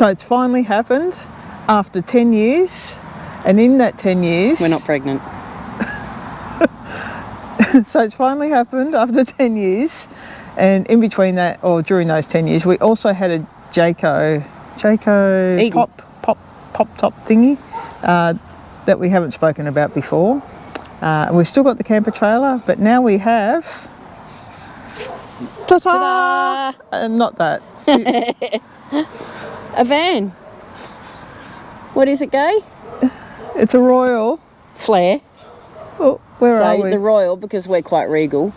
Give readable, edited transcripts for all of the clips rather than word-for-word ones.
So it's finally happened after 10 years, and in that 10 years... We're not pregnant. So it's finally happened after 10 years, and in between that, or during those 10 years, we also had a Jayco pop top thingy that we haven't spoken about before. We've still got the camper trailer, but now we have... Ta-da! Not that. A van. What is it, Gay? It's a Royal. Flare. Oh, where are we? So the Royal, because we're quite regal.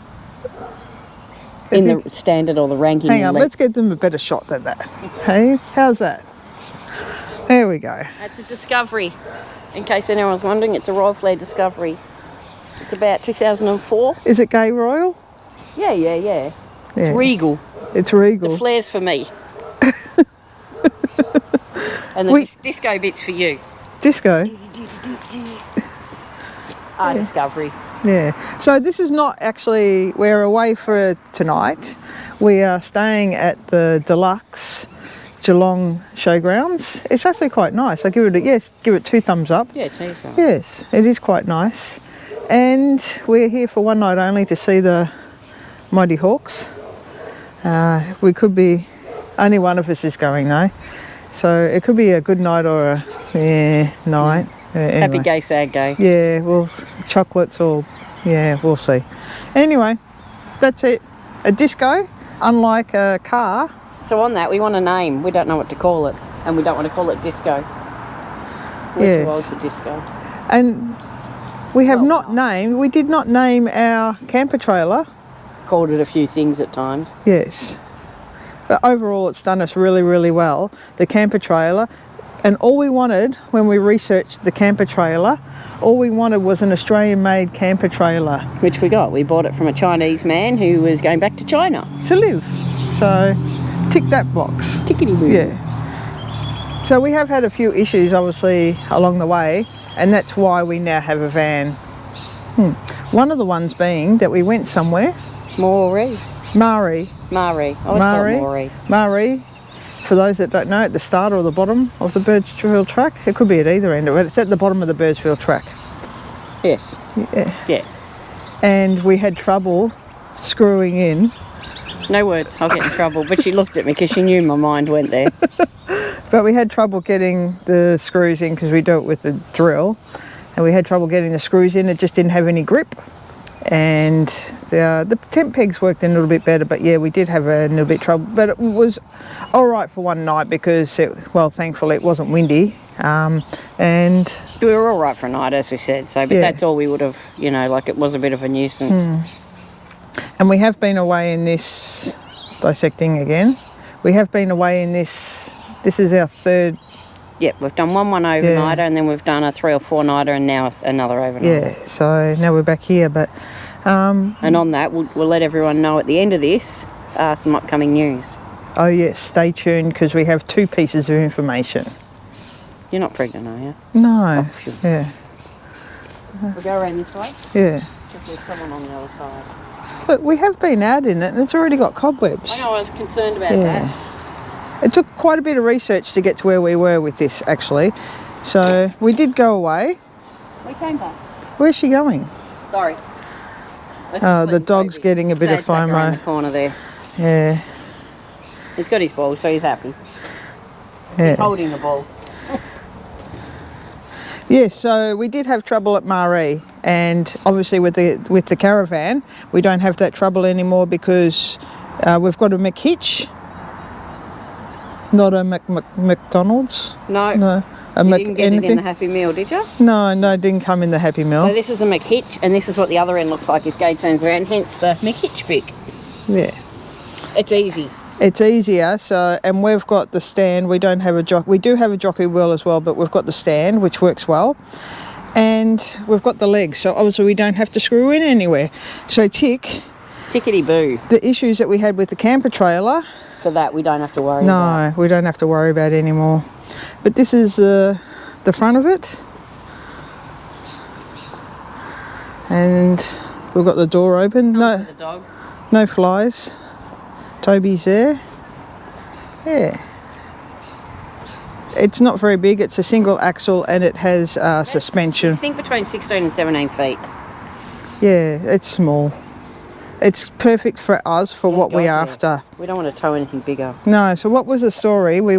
In the standard or the ranking. Hang on, let's get them a better shot than that. Hey, how's that? There we go. That's a Discovery. In case anyone's wondering, it's a Royal Flare Discovery. It's about 2004. Is it Gay Royal? Yeah. It's regal. It's regal. The flare's for me. And the disco bit's for you. Disco? Discovery. Yeah. So this is not actually, we're away for tonight. We are staying at the Deluxe Geelong Showgrounds. It's actually quite nice. I give it 2 thumbs up. Yeah, 2 thumbs. Yes, it is quite nice. And we're here for one night only to see the Mighty Hawks. We could be, only one of us is going though. So it could be a good night or a night. Anyway. Happy gay, sad gay. Yeah, well, chocolates or, we'll see. Anyway, that's it. A disco, unlike a car. So on that, we want a name. We don't know what to call it. And we don't want to call it disco. We're too old for disco. And we have we did not name our camper trailer. Called it a few things at times. Yes. But overall, it's done us really, really well. The camper trailer. And all we wanted when we researched the camper trailer, all we wanted was an Australian-made camper trailer. Which we got. We bought it from a Chinese man who was going back to China. To live. So, tick that box. Tickety-boo. Yeah. So we have had a few issues, obviously, along the way, and that's why we now have a van. One of the ones being that we went somewhere. Marie. Mari. For those that don't know, at the start or the bottom of the Birdsfield track. It could be at either end of it. It's at the bottom of the Birdsfield track. Yes. Yeah. And we had trouble screwing in. No words, I'll get in trouble. But she looked at me because she knew my mind went there. But we had trouble getting the screws in because we do it with the drill. And we had trouble getting the screws in. It just didn't have any grip. And the tent pegs worked a little bit better, but we did have a little bit of trouble. But it was all right for one night because, thankfully it wasn't windy. And we were all right for a night, as we said. So, but that's all we would have, it was a bit of a nuisance. And we have been away in this, dissecting again, we have been away in this is our third. Yep, we've done one overnighter and then we've done a 3 or 4 nighter and now another overnighter. Yeah, so now we're back here, but... and on that, we'll let everyone know at the end of this some upcoming news. Oh yes, stay tuned because we have 2 pieces of information. You're not pregnant, are you? No. Oh, sure. Yeah. We'll go around this way? Yeah. Because there's someone on the other side. Look, we have been out in it and it's already got cobwebs. I know, I was concerned about that. It took quite a bit of research to get to where we were with this, actually. So we did go away. We came back. Where's she going? Sorry. The dog's getting a bit of FOMO. In the corner there. Yeah. He's got his ball, so he's happy. Yeah. He's holding the ball. Yes, so we did have trouble at Marie, and obviously with the caravan, we don't have that trouble anymore because we've got a McHitch. Not a McDonald's? No. You didn't get it in the Happy Meal, did you? No, it didn't come in the Happy Meal. So this is a McHitch, and this is what the other end looks like if Gay turns around, hence the McHitch pick. Yeah. It's easy. It's easier, and we've got the stand. We don't have a jockey. We do have a jockey wheel as well, but we've got the stand, which works well. And we've got the legs, so obviously we don't have to screw in anywhere. So tickety-boo. The issues that we had with the camper trailer... So that we don't have to worry about. No, we don't have to worry about it anymore. But this is the front of it. And we've got the door open. No, the dog. No flies. Toby's there. Yeah. It's not very big. It's a single axle and it has suspension. I think between 16 and 17 feet. Yeah, it's small. It's perfect for us for what we're after. We don't want to tow anything bigger. No, so what was the story? We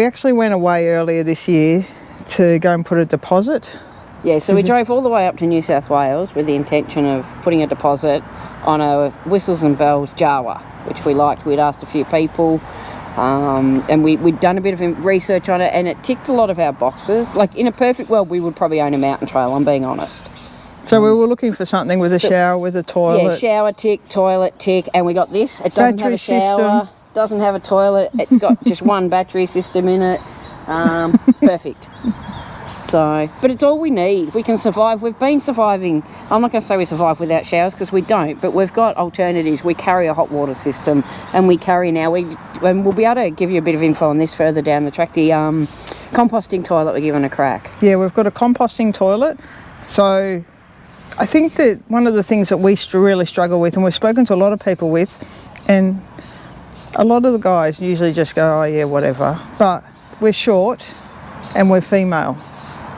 actually went away earlier this year to go and put a deposit. Yeah, so we drove all the way up to New South Wales with the intention of putting a deposit on a Whistles and Bells Jawa, which we liked. We'd asked a few people. And we'd done a bit of research on it, and it ticked a lot of our boxes. Like, in a perfect world, we would probably own a mountain trail, I'm being honest. So we were looking for something with a shower, with a toilet. Yeah, shower tick, toilet tick, and we got this. It doesn't have a shower, doesn't have a toilet, it's got just one battery system in it. Perfect. So, but it's all we need. We can survive. We've been surviving. I'm not going to say we survive without showers because we don't, but we've got alternatives. We carry a hot water system, and we carry now. And we'll be able to give you a bit of info on this further down the track. The composting toilet we're giving a crack. Yeah, we've got a composting toilet. So I think that one of the things that we really struggle with, and we've spoken to a lot of people with, and a lot of the guys usually just go, oh yeah, whatever. But we're short and we're female.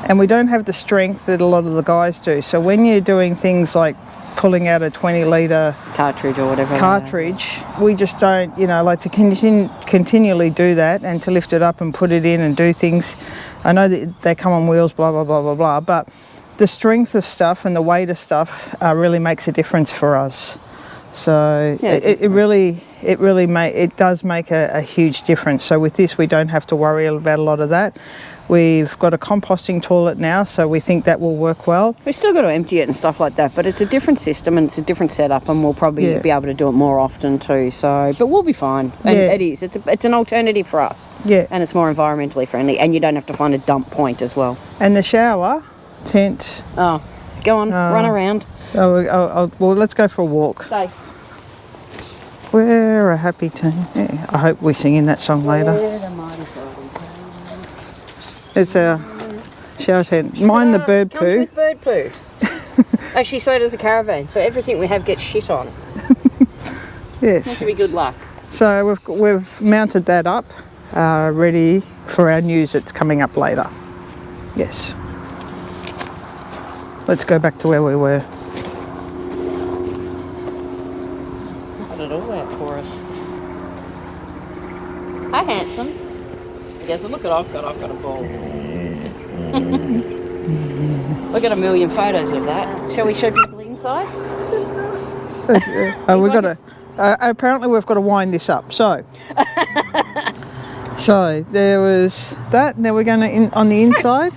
And we don't have the strength that a lot of the guys do. So when you're doing things like pulling out a 20-litre cartridge or whatever, we just don't, like to continually do that and to lift it up and put it in and do things. I know that they come on wheels, blah, blah, blah, blah, blah, but the strength of stuff and the weight of stuff really makes a difference for us. So yeah, it does make a huge difference. So with this, we don't have to worry about a lot of that. We've got a composting toilet now, so we think that will work well. We've still got to empty it and stuff like that, but it's a different system and it's a different setup, and we'll probably be able to do it more often too. So, but we'll be fine. And it is. It's an alternative for us. Yeah. And it's more environmentally friendly, and you don't have to find a dump point as well. And the shower tent. Oh, go on, run around. Well, let's go for a walk. Stay. We're a happy team. Yeah, I hope we sing in that song later. It's our shower tent. Mind the bird poo. Comes with bird poo. Actually, so does a caravan. So everything we have gets shit on. Yes. That should be good luck. So we've mounted that up, ready for our news that's coming up later. Yes. Let's go back to where we were. Got it all out for us. Hi, handsome. Yes, look at I've got a ball. We've got a million photos of that. Shall we show people inside? Apparently we've got to wind this up. So, so there was that. Now we're going to on the inside.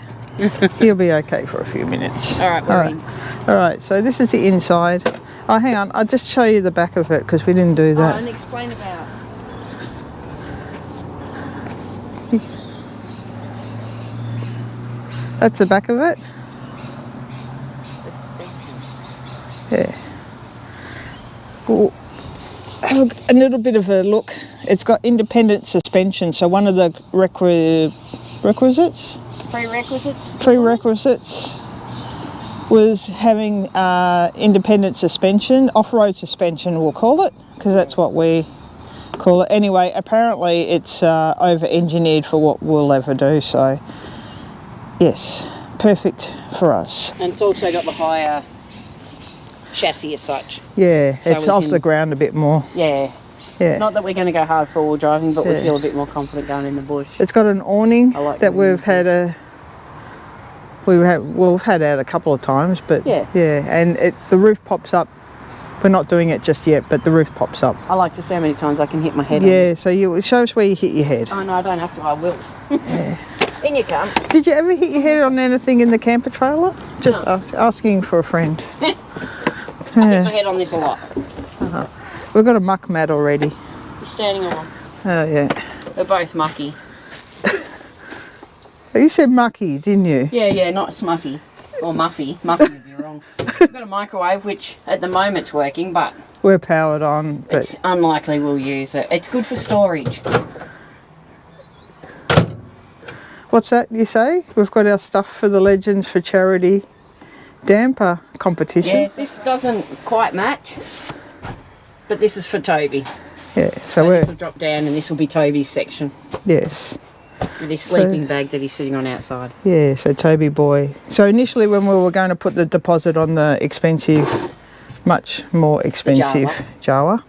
He'll be okay for a few minutes. All right, we're in. All right. So this is the inside. Oh, hang on. I'll just show you the back of it because we didn't do that. Oh, and explain about. That's the back of it. Yeah. We'll have a little bit of a look. It's got independent suspension, so one of the prerequisites was having independent suspension, off-road suspension we'll call it, because that's what we call it. Anyway, apparently it's over-engineered for what we'll ever do, so yes, perfect for us. And it's also got the higher chassis as such. Yeah, so it's off the ground a bit more. Yeah. Yeah. Not that we're going to go hard four-wheel driving, but we feel a bit more confident going in the bush. It's got an awning that we've had out a couple of times, but and the roof pops up. We're not doing it just yet, but the roof pops up. I like to see how many times I can hit my head. Yeah, so it shows where you hit your head. Oh no, I don't have to. I will. Yeah. In you come. Did you ever hit your head on anything in the camper trailer? Just asking for a friend. I hit my head on this a lot. We've got a muck mat already. You're standing on. Oh yeah. We're both mucky. You said mucky, didn't you? Yeah, not smutty. Or muffy. Muffy would be wrong. We've got a microwave, which at the moment's working, but we're powered on. But it's unlikely we'll use it. It's good for storage. What's that you say? We've got our stuff for the Legends for Charity damper competition. Yes, this doesn't quite match, but this is for Toby. Yeah, So this will drop down and this will be Toby's section. Yes. With his sleeping bag that he's sitting on outside. Yeah, so Toby boy. So initially when we were going to put the deposit on the expensive, much more expensive Jawa.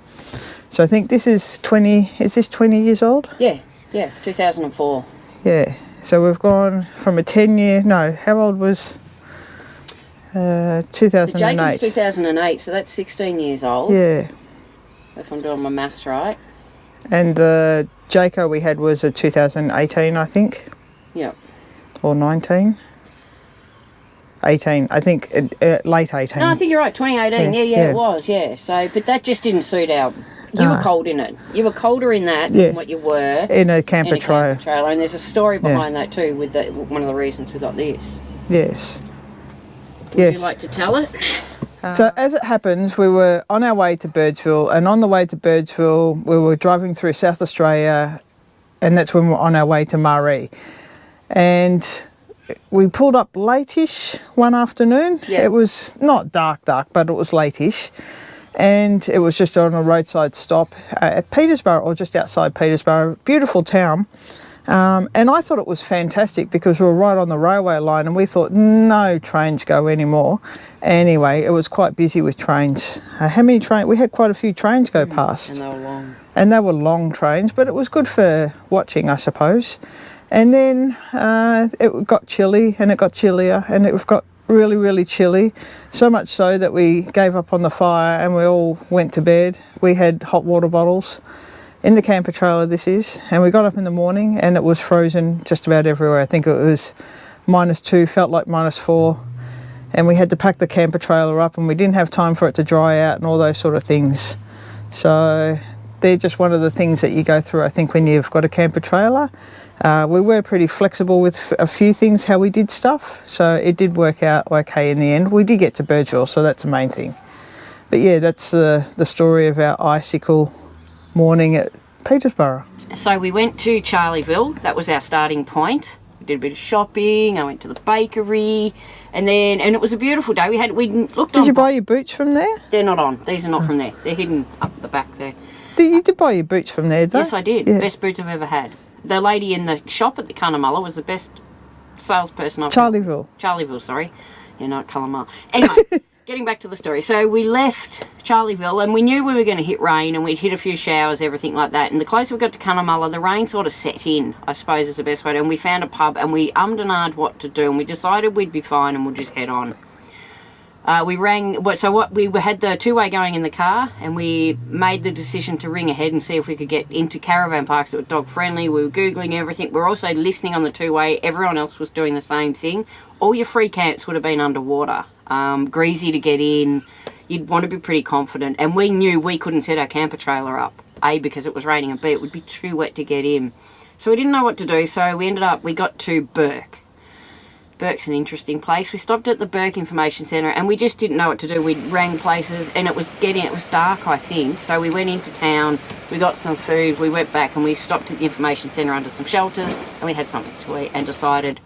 So I think this is 20 years old? Yeah, 2004. Yeah, so we've gone from a 10-year, no, how old was 2008? The Jacob's 2008, so that's 16 years old. Yeah. If I'm doing my maths right. And the Jayco we had was a 2018, I think. Yep. Or 19. 18, I think late 18. No, I think you're right, 2018. Yeah, it was, yeah. So, but that just didn't suit our... You were cold in it. You were colder in that than what you were in a camper trailer. And there's a story behind that too, with one of the reasons we got this. Yes. Would you like to tell it? So as it happens, we were on our way to Birdsville, and on the way to Birdsville, we were driving through South Australia, and that's when we were on our way to Maree. And we pulled up late-ish one afternoon. Yeah. It was not dark, but it was late-ish. And it was just on a roadside stop at Petersburg, or just outside Petersburg. Beautiful town. And I thought it was fantastic because we were right on the railway line, and we thought no trains go anymore. Anyway, it was quite busy with trains. How many trains? We had quite a few trains go past. And they were long. And they were long trains, but it was good for watching, I suppose. And then it got chilly, and it got chillier, and it got really, really chilly. So much so that we gave up on the fire and we all went to bed. We had hot water bottles in the camper trailer, this is, and we got up in the morning and it was frozen just about everywhere. I think it was -2, felt like -4, and we had to pack the camper trailer up, and we didn't have time for it to dry out and all those sort of things. So they're just one of the things that you go through, I think, when you've got a camper trailer. We were pretty flexible with a few things, how we did stuff, so it did work out okay in the end. We did get to Birdsville, so that's the main thing. But yeah, that's the story of our icicle morning at Petersburg. So we went to Charlieville. That was our starting point. We did a bit of shopping. I went to the bakery, and it was a beautiful day. We looked. Did you buy your boots from there? They're not on. These are not from there. They're hidden up the back there. You did buy your boots from there, though? Yes, I did. Yeah. Best boots I've ever had. The lady in the shop at the Cunnamulla was the best salesperson I've Charlieville, sorry. Yeah, not Cunnamulla. Anyway, getting back to the story. So we left Charlieville, and we knew we were going to hit rain, and we'd hit a few showers, everything like that. And the closer we got to Cunnamulla, the rain sort of set in, I suppose is the best way to. And we found a pub, and we ummed and ahed what to do, and we decided we'd be fine and we'll just head on. We had the two-way going in the car, and we made the decision to ring ahead and see if we could get into caravan parks that were dog friendly. We were Googling everything. We were also listening on the two-way. Everyone else was doing the same thing. All your free camps would have been underwater, greasy to get in. You'd want to be pretty confident, and we knew we couldn't set our camper trailer up, A, because it was raining, and B, it would be too wet to get in. So we didn't know what to do, so we got to Burke. Burke's an interesting place. We stopped at the Burke Information Centre, and we just didn't know what to do. We rang places, and it was dark, I think. So we went into town, we got some food, we went back, and we stopped at the Information Centre under some shelters, and we had something to eat, and decided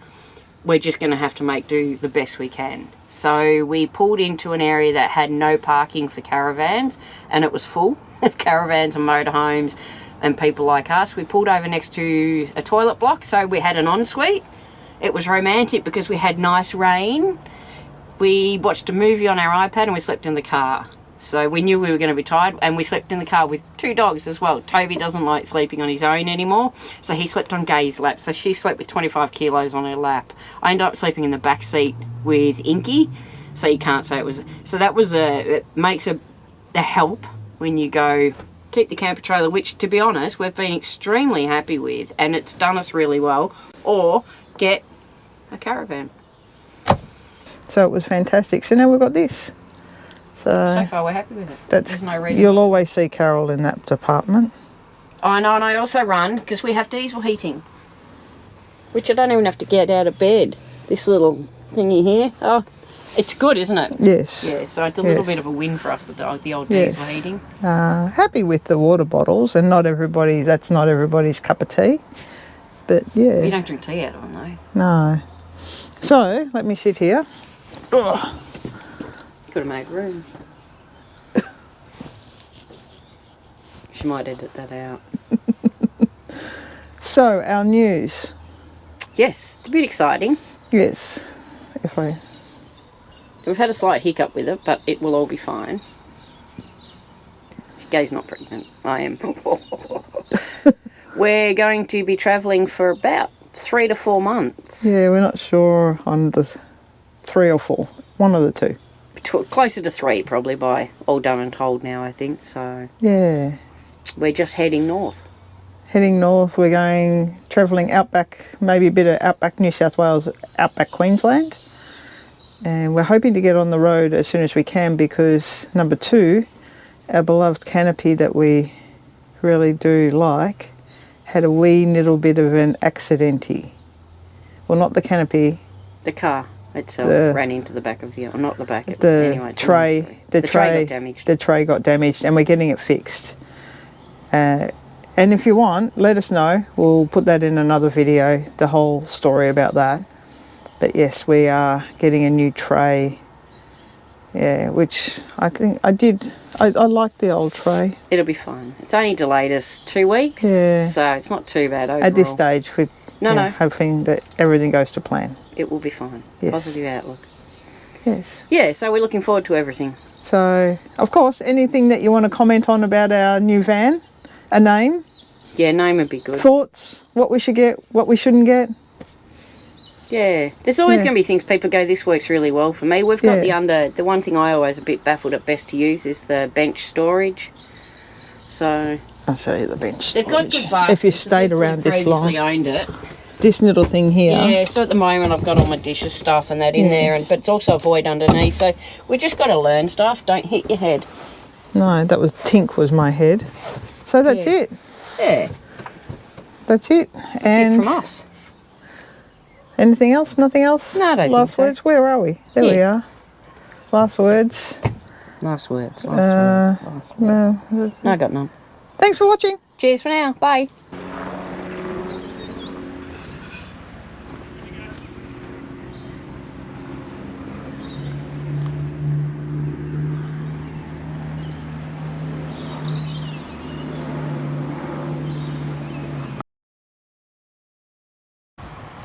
we're just going to have to do the best we can. So we pulled into an area that had no parking for caravans, and it was full of caravans and motorhomes and people like us. We pulled over next to a toilet block, so we had an ensuite. It was romantic because we had nice rain. We watched a movie on our iPad, and we slept in the car. So we knew we were going to be tired, and we slept in the car with two dogs as well. Toby doesn't like sleeping on his own anymore, so he slept on Gay's lap. So she slept with 25 kilos on her lap. I ended up sleeping in the back seat with Inky, so you can't say it was... So that was it makes a help when you go keep the camper trailer, which, to be honest, we've been extremely happy with, and it's done us really well, or get a caravan. So it was fantastic. So now we've got this. So far we're happy with it. There's no reason. You'll always see Carol in that department. I know, and I also run because we have diesel heating, which I don't even have to get out of bed. This little thingy here. Oh, it's good, isn't it? Yes. Yeah, so it's a little bit of a win for us, the old diesel heating. Happy with the water bottles, and that's not everybody's cup of tea. But yeah. You don't drink tea out of them though. No. So, let me sit here. Ugh. Could have made room. She might edit that out. So, our news. Yes, it's a bit exciting. Yes. We've had a slight hiccup with it, but it will all be fine. Gay's not pregnant. I am. We're going to be travelling for about 3 to 4 months. Yeah, we're not sure on the 3 or 4. One of the two. Closer to 3 probably by all done and told now, I think. So yeah, we're just heading north. Heading north, we're going travelling outback, maybe a bit of outback New South Wales, outback Queensland. And we're hoping to get on the road as soon as we can because number 2, our beloved canopy that we really do like, had a wee little bit of an accidenty. Well, not the canopy. The car itself ran into the back of the, or not the back. The tray. The tray got damaged. The tray got damaged, and we're getting it fixed. And if you want, let us know. We'll put that in another video, the whole story about that. But yes, we are getting a new tray. Yeah, which I think I like the old tray. It'll be fine. It's only delayed us 2 weeks. Yeah. So it's not too bad overall. At this stage, with No. hoping that everything goes to plan. It will be fine. Yes. Positive outlook. Yes. Yeah, so we're looking forward to everything. So, of course, anything that you want to comment on about our new van, a name, Yeah, name would be good. thoughts, what we should get, what we shouldn't get. Yeah, there's always going to be things people go, this works really well for me. We've got the one thing I always a bit baffled at best to use is the bench storage. So I'll show you the bench they've got storage. good baskets. If you stayed around this long. Previously owned it. This little thing here. Yeah, so at the moment I've got all my dishes stuff and that in there, but it's also a void underneath. So we just got to learn stuff. Don't hit your head. No, that was Tink was my head. So that's it. Yeah. That's it. And It from us. anything else? Nothing else? No, I don't Last think so. words? Where are we? There we are. Last words. Last words. Last words. No. No, I got none. Thanks for watching. Cheers for now. Bye.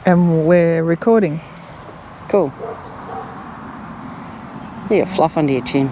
And we're recording. Cool. You got fluff under your chin.